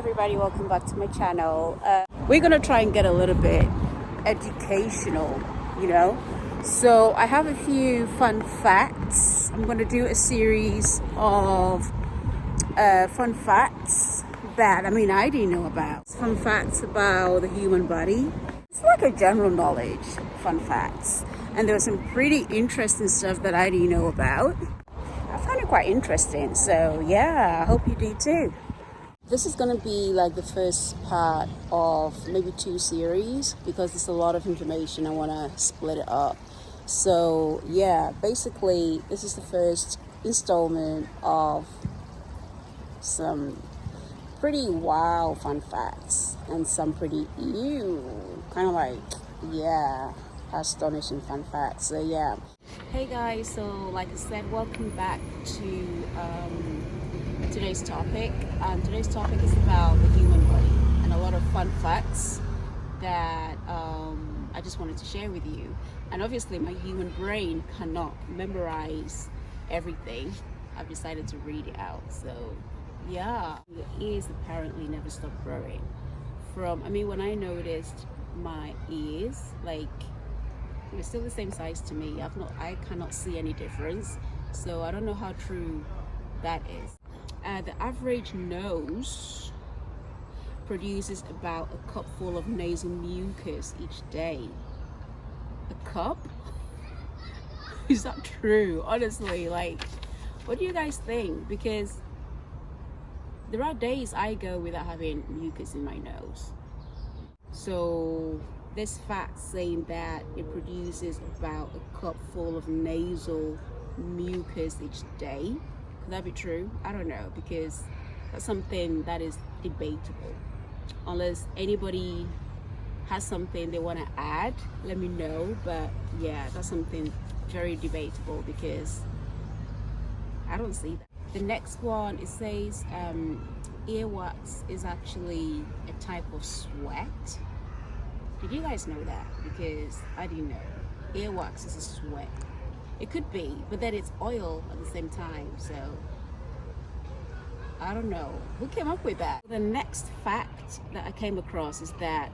everybody, welcome back to my channel. We're gonna try and get a little bit educational, so I have a few fun facts. I'm gonna do a series of fun facts that I didn't know about. Fun facts about the human body. It's like a general knowledge fun facts, and there was some pretty interesting stuff that I didn't know about. I found it quite interesting, so yeah, I hope you do too. This is going to be like the first part of maybe 2 series because there's a lot of information. I want to split it up. So yeah, basically this is the first installment of some pretty wild fun facts and some pretty kind of like, yeah, astonishing fun facts. So yeah. Hey guys, so like I said, welcome back to today's topic. Today's topic is about the human body and a lot of fun facts that I just wanted to share with you. And obviously my human brain cannot memorize everything. I've decided to read it out. So yeah, your ears apparently never stop growing. When I noticed my ears, like, they're still the same size to me. I cannot see any difference. So I don't know how true that is. The average nose produces about a cup full of nasal mucus each day. A cup? Is that true? Honestly, like, what do you guys think? Because there are days I go without having mucus in my nose. So this fact saying that it produces about a cup full of nasal mucus each day, could that be true? I don't know, because that's something that is debatable. Unless anybody has something they want to add, let me know. But yeah, that's something very debatable because I don't see that. The next one, it says earwax is actually a type of sweat. Did you guys know that? Because I didn't know. Earwax is a sweat. It could be, but then it's oil at the same time, so I don't know. Who came up with that? The next fact that I came across is that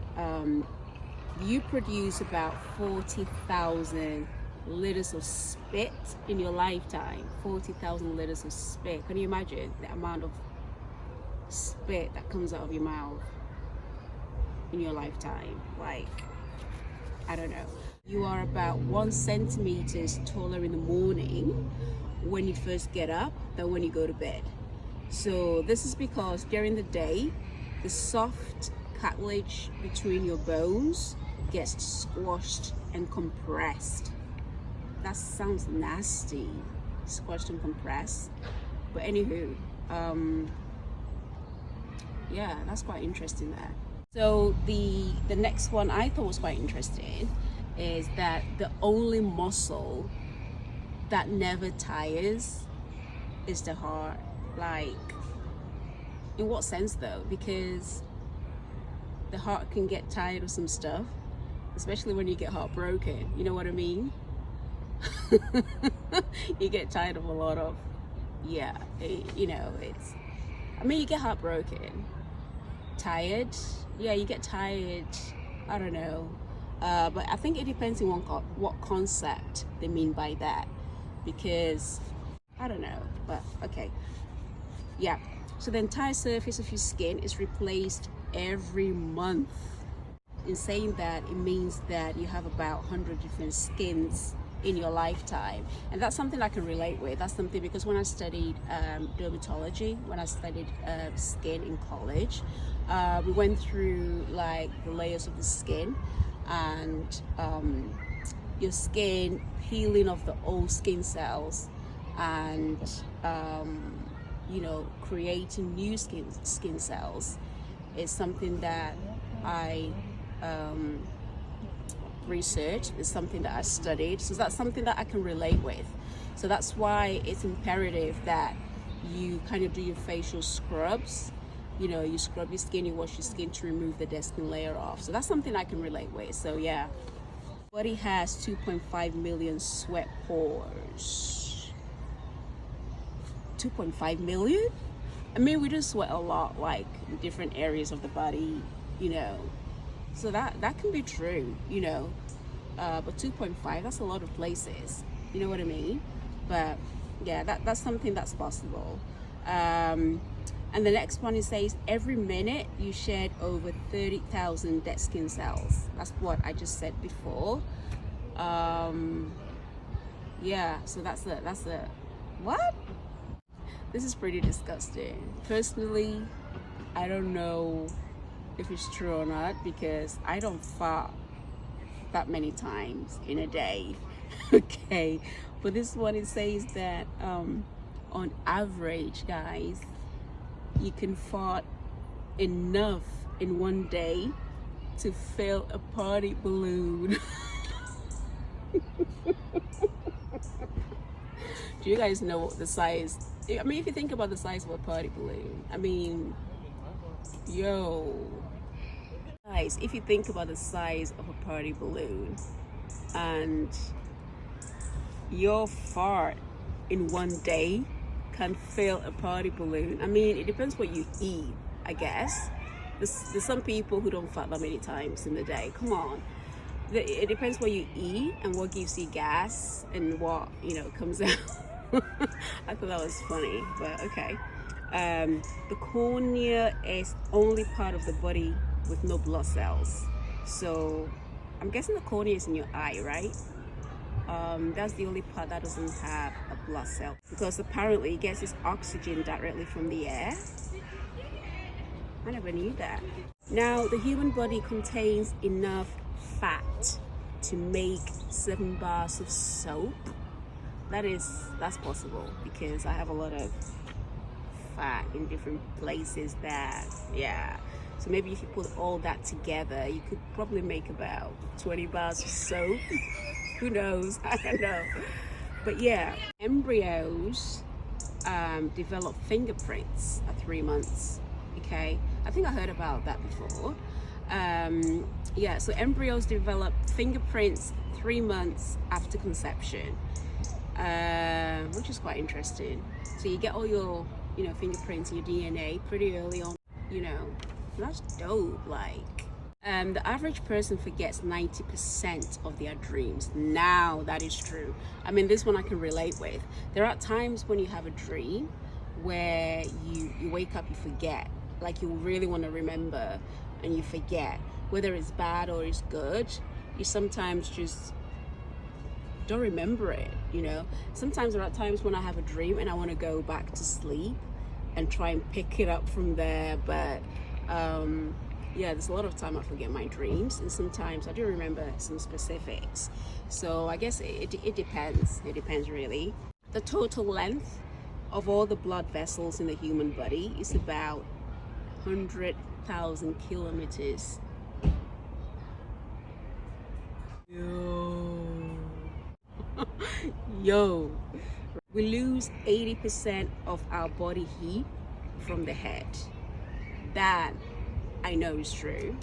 you produce about 40,000 liters of spit in your lifetime. 40,000 liters of spit. Can you imagine the amount of spit that comes out of your mouth in your lifetime? Like, I don't know. You are about 1 centimeter taller in the morning when you first get up than when you go to bed. So this is because during the day, the soft cartilage between your bones gets squashed and compressed. That sounds nasty, squashed and compressed. But anywho, yeah, that's quite interesting there. So the next one I thought was quite interesting is that the only muscle that never tires is the heart. Like, in what sense though? Because the heart can get tired of some stuff, especially when you get heartbroken. You know what I mean? You get tired of a lot of, you get heartbroken. Tired? Yeah, you get tired. I don't know. But I think it depends on what concept they mean by that. Because, I don't know, but okay. Yeah, so the entire surface of your skin is replaced every month. In saying that, it means that you have about 100 different skins in your lifetime, and that's something I can relate with. That's something because when I studied dermatology, when I studied skin in college, we went through like the layers of the skin and your skin peeling off the old skin cells and creating new skin cells is something that I researched, is something that I studied. So that's something that I can relate with. So that's why it's imperative that you kind of do your facial scrubs. You scrub your skin, you wash your skin to remove the dead skin layer off. So that's something I can relate with. So yeah. Body has 2.5 million sweat pores. 2.5 million? I mean, we do sweat a lot, like in different areas of the body, you know. So that can be true, you know. But 2.5, that's a lot of places. You know what I mean? But yeah, that's something that's possible. And the next one, it says every minute you shed over 30,000 dead skin cells. That's what I just said before. Yeah, so that's the what? This is pretty disgusting. Personally, I don't know if it's true or not, because I don't fart that many times in a day. Okay, but this one, it says that on average, guys, you can fart enough in one day to fill a party balloon. Do you guys know what the size? I mean, if you think about the size of a party balloon, I mean, yo, guys, if you think about the size of a party balloon and your fart in one day can fill a party balloon. I mean, it depends what you eat, I guess. There's some people who don't fart that many times in the day. Come on. It depends what you eat and what gives you gas and what, you know, comes out. I thought that was funny, but okay. The cornea is only part of the body with no blood cells. So I'm guessing the cornea is in your eye, right? That's the only part that doesn't have a blood cell, because apparently it gets its oxygen directly from the air. I never knew that. Now, the human body contains enough fat to make 7 bars of soap. That's possible, because I have a lot of fat in different places that, yeah. So maybe if you put all that together, you could probably make about 20 bars of soap. Who knows? I don't know. But yeah, embryos develop fingerprints at 3 months. Okay, I think I heard about that before. Yeah, so embryos develop fingerprints 3 months after conception, which is quite interesting. So you get all your, you know, fingerprints, your DNA pretty early on. You know, that's dope. Like, the average person forgets 90% of their dreams. Now, that is true. I mean, this one I can relate with. There are times when you have a dream where you wake up, you forget. Like, you really want to remember and you forget. Whether it's bad or it's good, you sometimes just don't remember it, you know. Sometimes there are times when I have a dream and I want to go back to sleep and try and pick it up from there, but yeah, there's a lot of time I forget my dreams, and sometimes I do remember some specifics. So I guess it depends. It depends really. The total length of all the blood vessels in the human body is about 100,000 kilometers. Yo, we lose 80% of our body heat from the head. That I know is true.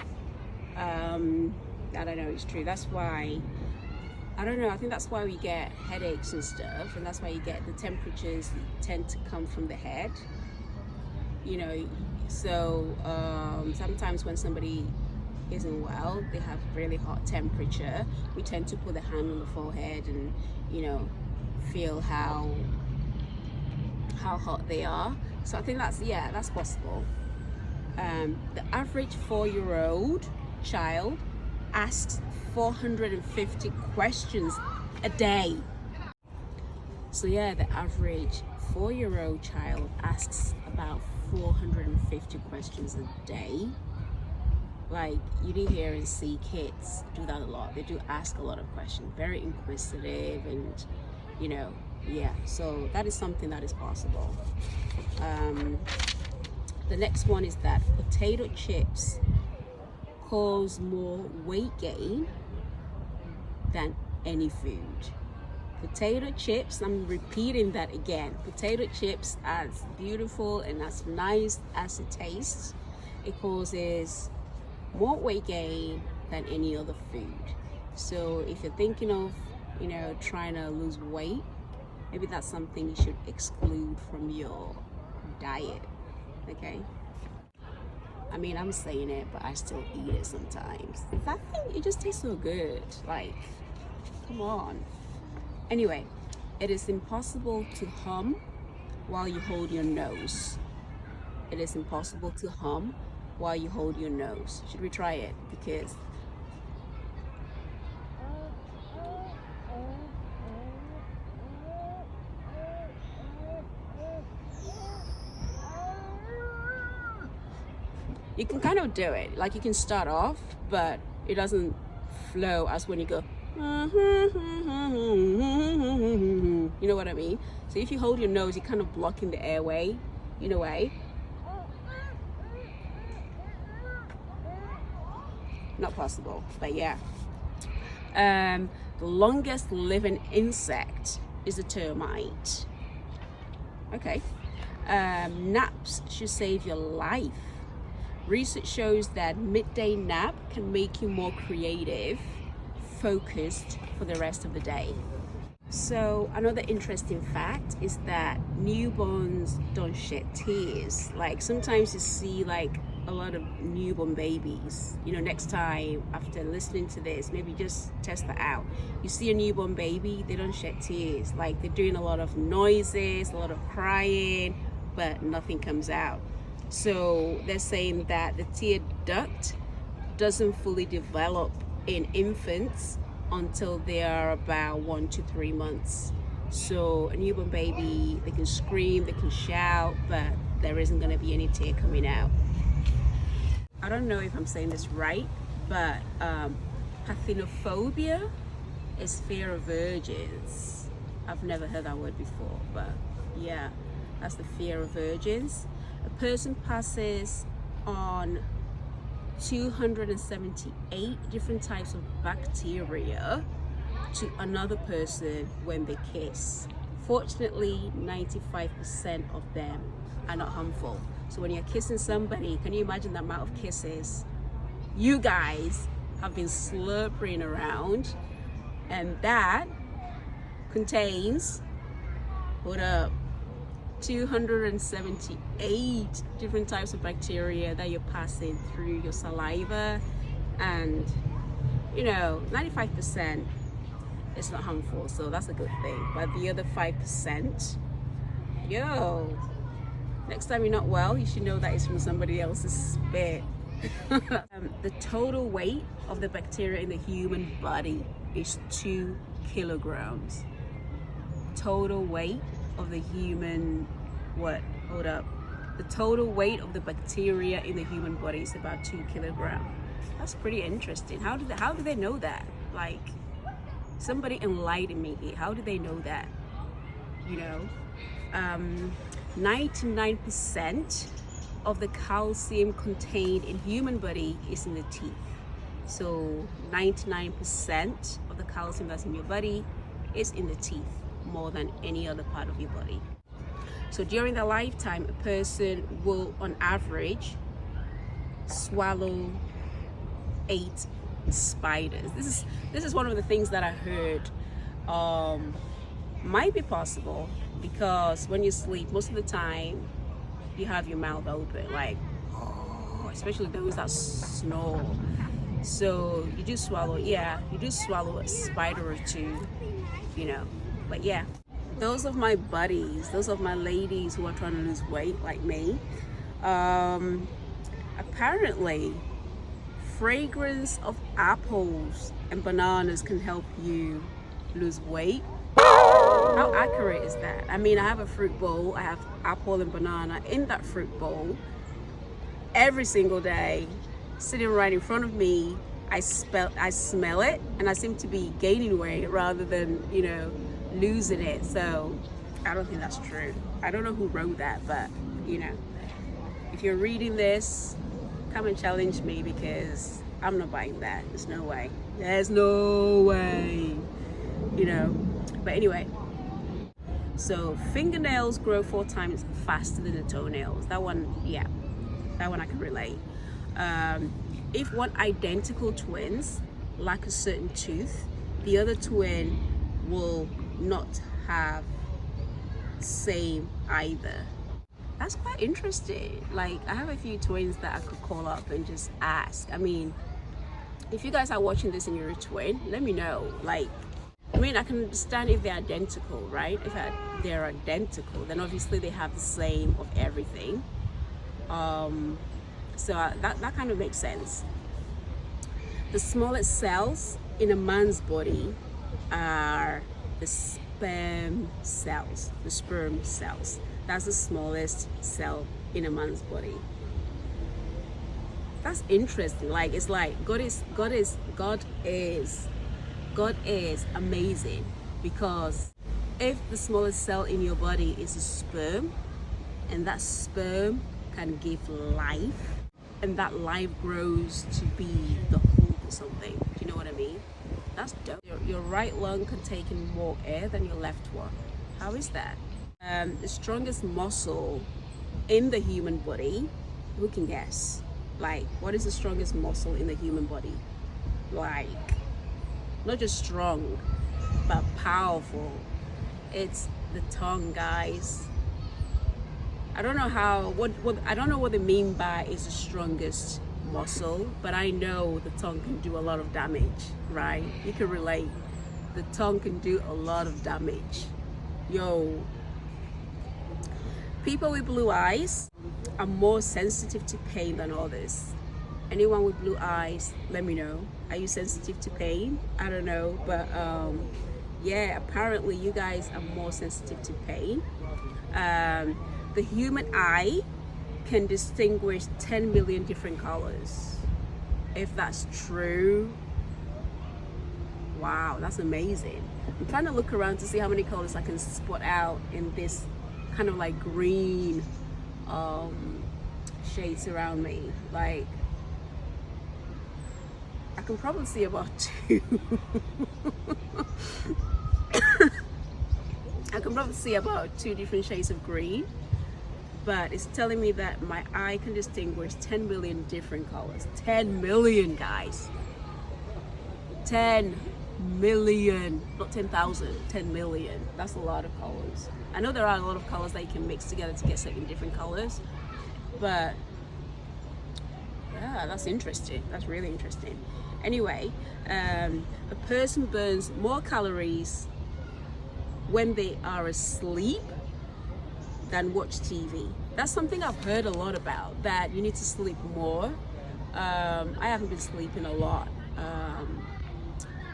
That I know is true. That's why, I don't know, I think that's why we get headaches and stuff, and that's why you get the temperatures tend to come from the head, you know. So sometimes when somebody isn't well, they have really hot temperature, we tend to put the hand on the forehead and, you know, feel how hot they are. So I think that's possible. The average 4-year-old child asks 450 questions a day. So yeah, the average 4-year-old child asks about 450 questions a day. Like, you do hear and see kids do that a lot. They do ask a lot of questions, very inquisitive, and, you know, yeah. So that is something that is possible. The next one is that potato chips cause more weight gain than any food. Potato chips, I'm repeating that again. Potato chips, as beautiful and as nice as it tastes, it causes more weight gain than any other food. So if you're thinking of, you know, trying to lose weight, maybe that's something you should exclude from your diet. Okay. I mean, I'm saying it, but I still eat it sometimes. That thing, it just tastes so good. Like, come on. Anyway, it is impossible to hum while you hold your nose. It is impossible to hum while you hold your nose. Should we try it? Because you can kind of do it. Like, you can start off, but it doesn't flow as when you go, you know what I mean? So if you hold your nose, you're kind of blocking the airway in a way. Not possible, but yeah. The longest living insect is a termite. Okay. Naps should save your life. Research shows that midday nap can make you more creative, focused for the rest of the day. So another interesting fact is that newborns don't shed tears. Like, sometimes you see like a lot of newborn babies. You know, next time after listening to this, maybe just test that out. You see a newborn baby, they don't shed tears. Like, they're doing a lot of noises, a lot of crying, but nothing comes out. So they're saying that the tear duct doesn't fully develop in infants until they are about 1 to 3 months. So a newborn baby, they can scream, they can shout, but there isn't going to be any tear coming out. I don't know if I'm saying this right, but parthenophobia is fear of virgins. I've never heard that word before, but yeah, that's the fear of virgins. A person passes on 278 different types of bacteria to another person when they kiss. Fortunately, 95% of them are not harmful. So when you're kissing somebody, can you imagine the amount of kisses you guys have been slurping around? And that contains, hold up, 278 different types of bacteria that you're passing through your saliva. And, you know, 95% is not harmful, so that's a good thing. But the other 5%, yo, next time you're not well, you should know that it's from somebody else's spit. The total weight of the bacteria in the human body is 2 kilograms. Total weight of the human, hold up. The total weight of the bacteria in the human body is about 2 kilograms. That's pretty interesting. How do they know that? Like, somebody enlighten me here. How do they know that? You know, 99% of the calcium contained in human body is in the teeth. So 99% of the calcium that's in your body is in the teeth, more than any other part of your body. So during their lifetime, a person will on average swallow 8 spiders. This is one of the things that I heard might be possible, because when you sleep, most of the time you have your mouth open, like, oh, especially those that snore. So you do swallow, yeah, you do swallow a spider or two, you know. But yeah, those of my buddies, those of my ladies who are trying to lose weight like me, apparently fragrance of apples and bananas can help you lose weight. How accurate is that? I mean, I have a fruit bowl, I have apple and banana in that fruit bowl every single day, sitting right in front of me. I smell it, and I seem to be gaining weight rather than, you know, losing it. So I don't think that's true. I don't know who wrote that, but, you know, if you're reading this, come and challenge me, because I'm not buying that. There's no way. There's no way, you know. But anyway, so fingernails grow 4 times faster than the toenails. That one, yeah, that one I can relate. If one identical twins lack a certain tooth, the other twin will not have same either. That's quite interesting. Like, I have a few twins that I could call up and just ask. I mean, if you guys are watching this and you're a twin, let me know. Like, I mean, I can understand if they're identical, right? If they're identical, then obviously they have the same of everything. So that kind of makes sense. The smallest cells in a man's body are the sperm cells. The sperm cells. That's the smallest cell in a man's body. That's interesting. Like, it's like God is amazing, because if the smallest cell in your body is a sperm, and that sperm can give life, and that life grows to be the whole or something. Do you know what I mean? That's dope. Your right lung can take in more air than your left one. How is that? The strongest muscle in the human body, who can guess? Like, what is the strongest muscle in the human body? Like, not just strong, but powerful. It's the tongue, guys. I don't know I don't know what they mean by is the strongest muscle, but I know the tongue can do a lot of damage, right? You can relate. The tongue can do a lot of damage. Yo, people with blue eyes are more sensitive to pain than others. Anyone with blue eyes, let me know. Are you sensitive to pain? I don't know, but yeah, apparently you guys are more sensitive to pain. The human eye can distinguish 10 million different colors. If that's true, wow, that's amazing. I'm trying to look around to see how many colors I can spot out in this kind of like green shades around me. Like, I can probably see about 2. I can probably see about 2 different shades of green, but it's telling me that my eye can distinguish 10 million different colors. 10 million, guys. 10 million, not 10,000, 10 million. That's a lot of colors. I know there are a lot of colors that you can mix together to get certain different colors, but yeah, that's interesting. That's really interesting. Anyway, a person burns more calories when they are asleep than watch TV. That's something I've heard a lot about, that you need to sleep more. I haven't been sleeping a lot,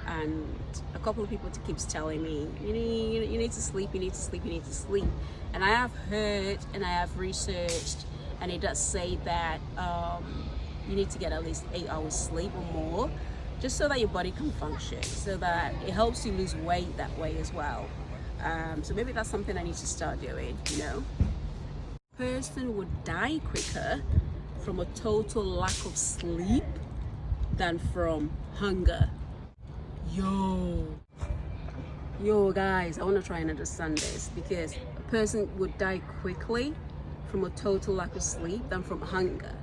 and a couple of people keeps telling me, you need to sleep, you need to sleep, you need to sleep. And I have heard and I have researched, and it does say that you need to get at least 8 hours sleep or more, just so that your body can function, so that it helps you lose weight that way as well. So maybe that's something I need to start doing, you know. Person would die quicker from a total lack of sleep than from hunger. Yo guys, I want to try and understand this, because a person would die quickly from a total lack of sleep than from hunger.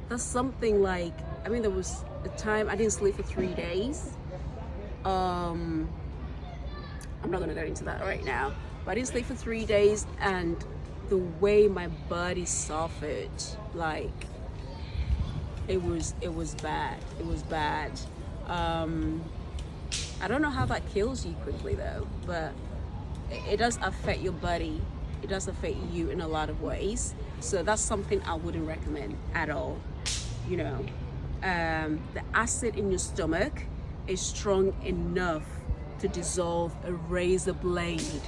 That's something like, I mean, there was a time I didn't sleep for 3 days. I'm not gonna go into that right now, but I didn't sleep for 3 days, and the way my body suffered, like, it was bad. It was bad. I don't know how that kills you quickly though, but it does affect your body. It does affect you in a lot of ways. So that's something I wouldn't recommend at all. You know, the acid in your stomach is strong enough to dissolve a razor blade.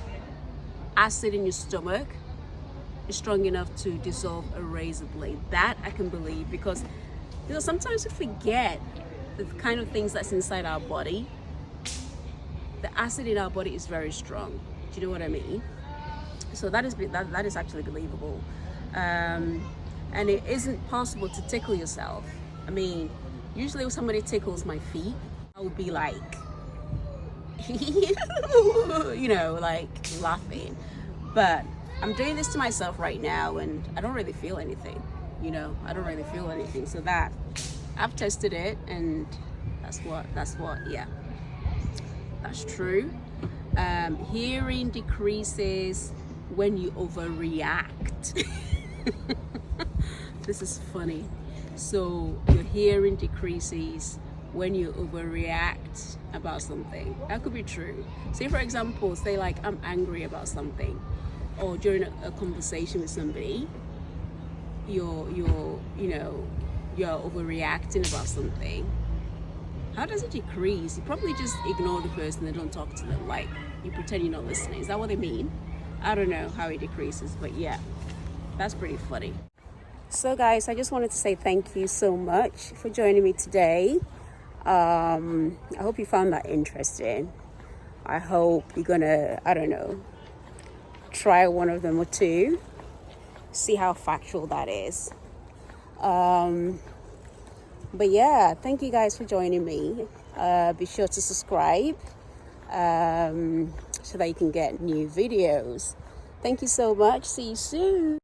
Acid in your stomach is strong enough to dissolve a razor blade. That I can believe, because you know, sometimes we forget the kind of things that's inside our body. The acid in our body is very strong. Do you know what I mean? So that is actually believable. And it isn't possible to tickle yourself. I mean, usually when somebody tickles my feet, I would be like, you know, like laughing. But I'm doing this to myself right now, and I don't really feel anything. You know, I don't really feel anything. So that I've tested it, and that's what. Yeah, that's true. Hearing decreases when you overreact. This is funny. So your hearing decreases when you overreact about something. That could be true. Say for example, say like I'm angry about something, or during a conversation with somebody, you're overreacting about something. How does it decrease? You probably just ignore the person and don't talk to them, like you pretend you're not listening. Is that what they mean? I don't know how it decreases, but yeah, that's pretty funny. So guys, I just wanted to say thank you so much for joining me today. I hope you found that interesting. I hope you're gonna, I don't know, try one of them or two, see how factual that is. But yeah, thank you guys for joining me. Be sure to subscribe so that you can get new videos. Thank you so much. See you soon.